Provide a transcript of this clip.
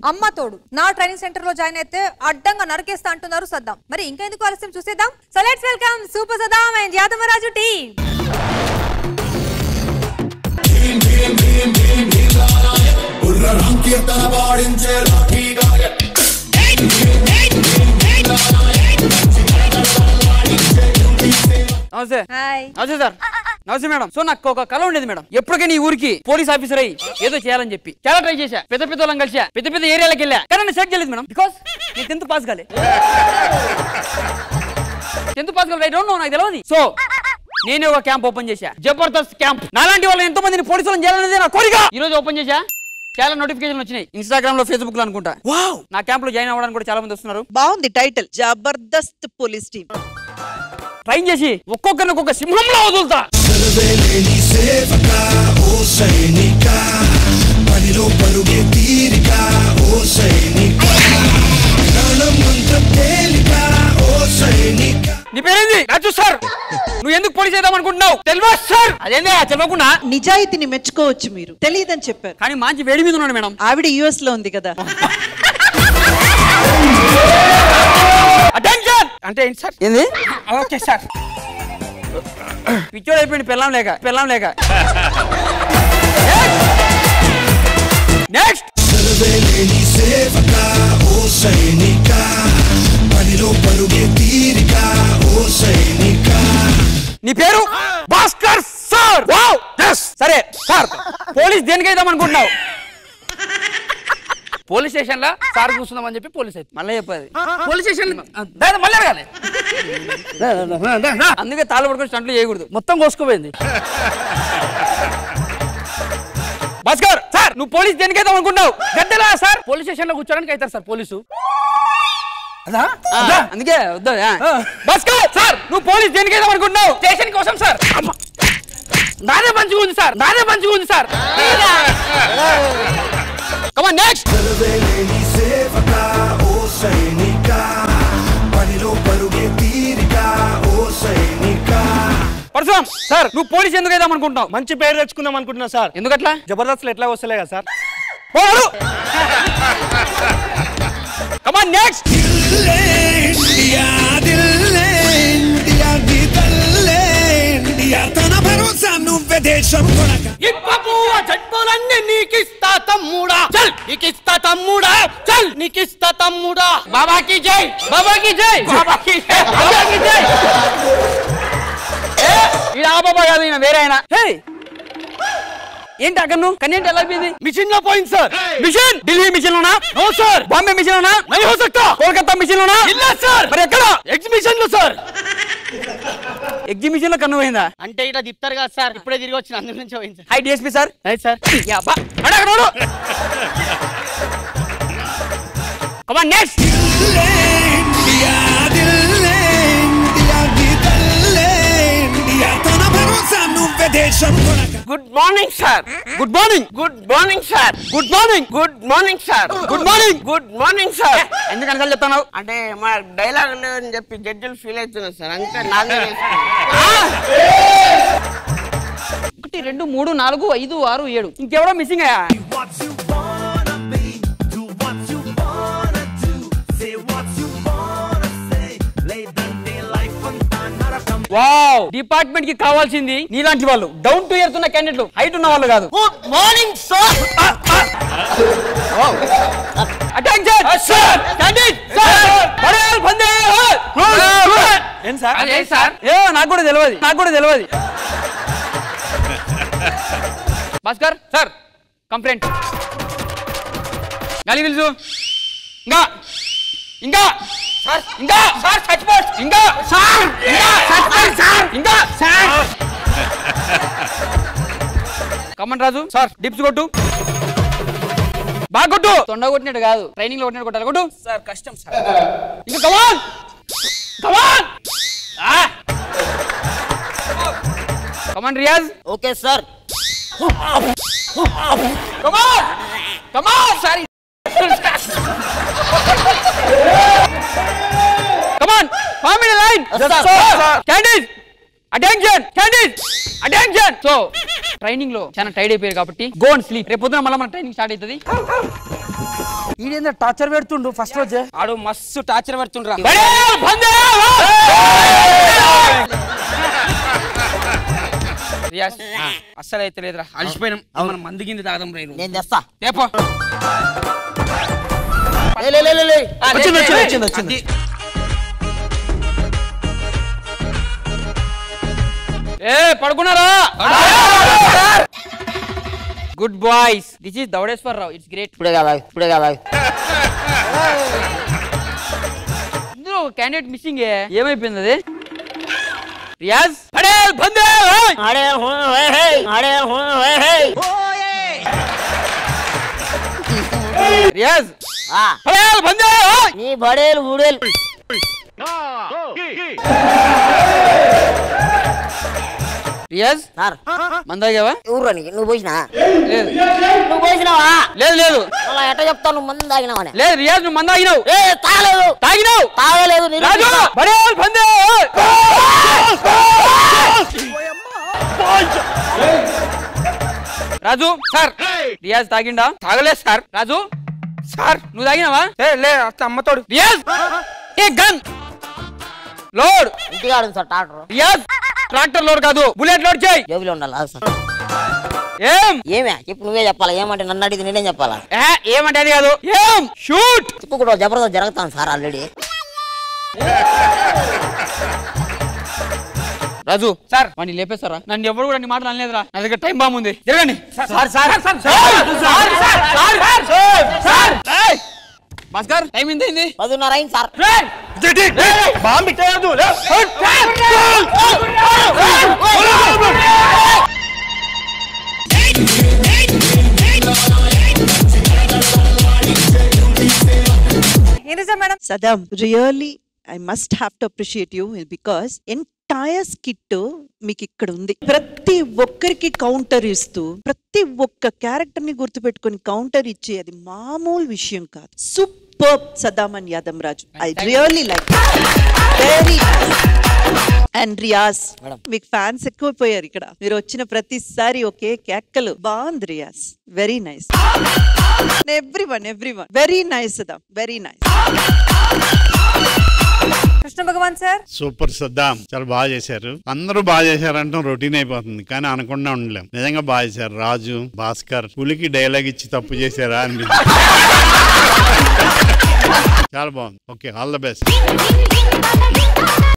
అమ్మ తోడు నా ట్రైనింగ్ సెంటర్ లో జాయిన్ అయితే అడ్డంగా నరికేస్తా అంటున్నారు సద్దాం. మరి ఇంకా ఎందుకు ఆలస్యం చూసేద్దాం. So let's welcome super Saddam and Yadavaraju team. నమస్తే. నమస్తే సార్. నమస్తే మేడం. సో నాకు ఒక కళ ఉండేది మేడం, ఎప్పటికైనా ఈ ఊరికి పోలీస్ ఆఫీసర్ అయ్యి ఏదో చేయాలని చెప్పి చాలా ట్రై చేశా. పెద్ద పెద్ద వాళ్ళని కలిసా, పెద్ద పెద్ద ఏరియాలకు వెళ్ళా, కానీ సెట్ చేయలేదు మేడం. బికాస్ నేను 10th పాస్ కాలే. 10th పాస్ కాలే, ఐ డోంట్ నో, నాకు తెలియదు. సో నేనే ఒక క్యాంప్ ఓపెన్ చేశా, జబర్దస్త్ క్యాంప్. నాలాంటి వాళ్ళు ఎంతో మందిని పోలీసులను చేయాలనేది నా కోరిక. ఈ రోజు ఓపెన్ చేశా, చాలా నోటిఫికేషన్ వచ్చినాయి ఇన్స్టాగ్రామ్ లో, ఫేస్బుక్ లో అనుకుంటా. వావ్, నా క్యాంప్ లో జాయిన్ అవ్వడానికి కూడా చాలా మంది వస్తున్నారు. బాగుంది title, Jabardasth police team. Train చేసి ఒక్కొక్కరిని ఒక్కొక్క సింహంలో వదులుతా. నీ పేరేంది? రాజు సార్. నువ్వు ఎందుకు పోలీస్ చేద్దాం అనుకుంటున్నావు? తెలియదు సార్. అదేందే తెలియకుండా? నిజాయితీని మెచ్చుకోవచ్చు మీరు, తెలియదని చెప్పారు. కానీ మంచి వేడి మీద ఉన్నాడు మేడం. ఆవిడ యుఎస్ లో ఉంది కదా. అటెన్షన్ అంటే ఏంటి సార్? ఏంది? Okay sir. పిచ్చోడు అయిపోయింది పెళ్ళాం లేక. నెక్స్ట్. నీ పేరు? భాస్కర్ సార్. వావ్, సరే సార్. పోలీస్ దేనికి అయిదాం అనుకుంటున్నావు? పోలీస్ స్టేషన్ లో సార్ కూర్చుందామని చెప్పి పోలీస్ అయితే మళ్ళీ చెప్పేది. పోలీస్ స్టేషన్ మళ్ళీ అడగాలి. అందుకే తాళ పడుకొని స్టంట్లు చేయకూడదు, మొత్తం కోసుకోపోయింది. భాస్కర్ సార్, నువ్వు పోలీస్ దేనికి అయితే అనుకుంటావు? గద్దెలా సార్? పోలీస్ స్టేషన్ లో కూర్చోడానికి అవుతారు సార్ పోలీసు. అందుకే వద్దా. భాస్కర్ సార్, నువ్వు పోలీస్ దేనికి అయితే అనుకుంటున్నావు? స్టేషన్ కోసం సార్. నాదే మంచిగా ఉంది sir. Come on, next. Parashuram sir, నువ్వు పోలీస్ ఎందుకు అయిదాం అనుకుంటున్నావు? మంచి పేరు తెచ్చుకుందాం అనుకుంటున్నా సార్. ఎందుకట్లా? జబర్దస్త్ ఎట్లా వస్తలే కదా సార్. Come on, next. బాబాకి జై. బాబా కాదు, ఈయన వేరే ఆయన. ఏంటి అక్కడ నువ్వు కన్నేంటి ఎలా అయిపోయింది? మిషన్ లో పోయింది సార్. మిషన్ ఢిల్లీ మిషన్ లోనా? No sir. బాంబే మిషన్ లోనా? నహీ హో సక్తా. కోల్కతా మిషన్ లోనా? ಇಲ್ಲ సార్. మరి ఎక్కడ? ఎగ్జిబిషన్ లో సార్. ఎగ్జిబిషన్ లో కన్ను పోయిందా? అంటే ఇట్లా తిప్తారు కదా సార్, ఇప్పుడే తిరిగి వచ్చిన, అందుకు నుంచి పోయింది sir. High DSP sir. Right sir. Come on, next. Good morning sir. Good morning. Good morning sir. Good morning. Good morning sir. Good morning. Good morning sir. ఎందుకు అనిసార్లు చెప్తాను? అంటే మా డైలాగ్ లేదని చెప్పి జడ్జిలు ఫీల్ అవుతున్నారు సార్, అంతే. నాలుగు 1 2 3 4 5 6 7 ఇంకెవడో మిస్సింగ్ అయ్యా. వావ్, డిపార్ట్మెంట్ కి కావాల్సింది నీలాంటి వాళ్ళు, డౌన్ టు ఎర్త్ ఉన్న క్యాండిడేట్లు, హైట్ ఉన్న వాళ్ళు కాదు. Good morning sir. Attention sir. Candidate sir. బడేల్ బందే. ఏం సార్? అదే సార్. నాకు కూడా తెలియదు. Bhaskar sir, complaint. గాలి పిలుచు. ఇంకా సార్ చచ్చిపోట్. ఇంకా sir. Come on Raju sir, dips కొట్టు. బాగా కొట్టు. తొండ కొట్టినట్టు కాదు, ట్రైనింగ్ లో కొట్టినట్టు కొట్టాలి. కొట్టు సార్. కష్టం సార్. ఇంకా come on. Come on Riyaz. Okay sir. Come on sorry. Come on, form in line. Candidate attention. So training లో చాలా టైర్డ్ అయిపోయారు కాబట్టి గో అండ్ స్లీప్. రేపు పొద్దున మళ్ళీ మన ట్రైనింగ్ స్టార్ట్ అవుతుంది. ఈడేందా టార్చర్ పెడుతుండు ఫస్ట్ రోజే. ఆడు మస్తు టార్చర్ పెడుతుండ్రా. రియాజ్ అస్సలు అయితే లేదురా, అలసిపోయినాం. మనం మంది కింద తాగదాం రైలు. నేను తెస్తా. లేపో. వచ్చింది. పడుకున్నారా? Good boys, this is Daudeswararao. It's great. ఇప్పుడే కాదు. ఇందులో క్యాండిడేట్ మిస్సింగ్. ఏమైపోయింది అది? రియాజ్ రియాజ్ నీ బడేలు బుడేలు. రియాజ్ సార్ మందాగావా? ఎవరు నీకు? నువ్వు పోసినా? లేదు. నువ్వు పోసినావా? లేదు. అలా ఎట్ట చెప్తావు? నువ్వు మంది తాగినావని. లేదు రియాజ్, నువ్వు మందాగినావు. తాగలేదు. రాజు సార్, రియాజ్ తాగిండా? తాగలేదు సార్. రాజు సార్ నువ్వు తాగినావా? లే అమ్మతోడు. రియాజ్ ఏ గన్ లోడ్. ఇంటిగా sir tractor. Riyaz tractor load కాదు, బుల్లెట్ లోడ్ చేయి. జేబులో ఉండాలి సార్. ఏమే చెప్పు, నువ్వే చెప్పాలా. ఏమంటే నన్ను అడిగి నేనేం చెప్పాలా? ఏమంటే అది కాదు. షూట్. చెప్పు కూడా జబర్దస్త్ జరుగుతాను సార్ ఆల్రెడీ. రాజు సార్ వాడిని లేపేస్తారా? నన్ను ఎవరు కూడా నీ మాటలు అనలేదురా. నా దగ్గర టైం బాంబు ఉంది. జరగండి. భాస్కర్ టైం ఏంది? 10:30 అయింది సార్. ఏంటి sir madam? Saddam, really I must have to appreciate you because entire skit మీకు ఇక్కడ ఉంది. ప్రతి ఒక్కరికి కౌంటర్ ఇస్తూ, ప్రతి ఒక్క క్యారెక్టర్ ని గుర్తుపెట్టుకుని కౌంటర్ ఇచ్చే అది మామూలు విషయం కాదు. Super Saddam and Yadav Raju. I really like very. And Riyaz, మీకు ఫ్యాన్స్ ఎక్కువైపోయారు ఇక్కడ. మీరు వచ్చిన ప్రతిసారి ఒకే కేక్కలు. బాగుంది Riyaz, very nice. Everyone very nice Saddam, very nice. Krishna Bhagwan sir super Saddam, చాలా బాగా చేశారు. అందరూ బాగా చేశారంటే రొటీన్ అయిపోతుంది, కానీ అనకుండా ఉండలేం. నిజంగా బాగా చేశారు. రాజు, భాస్కర్ పులికి డైలాగ్ ఇచ్చి తప్పు చేశారా అనిపించింది. చాలా బాగుంది. Okay, all the best.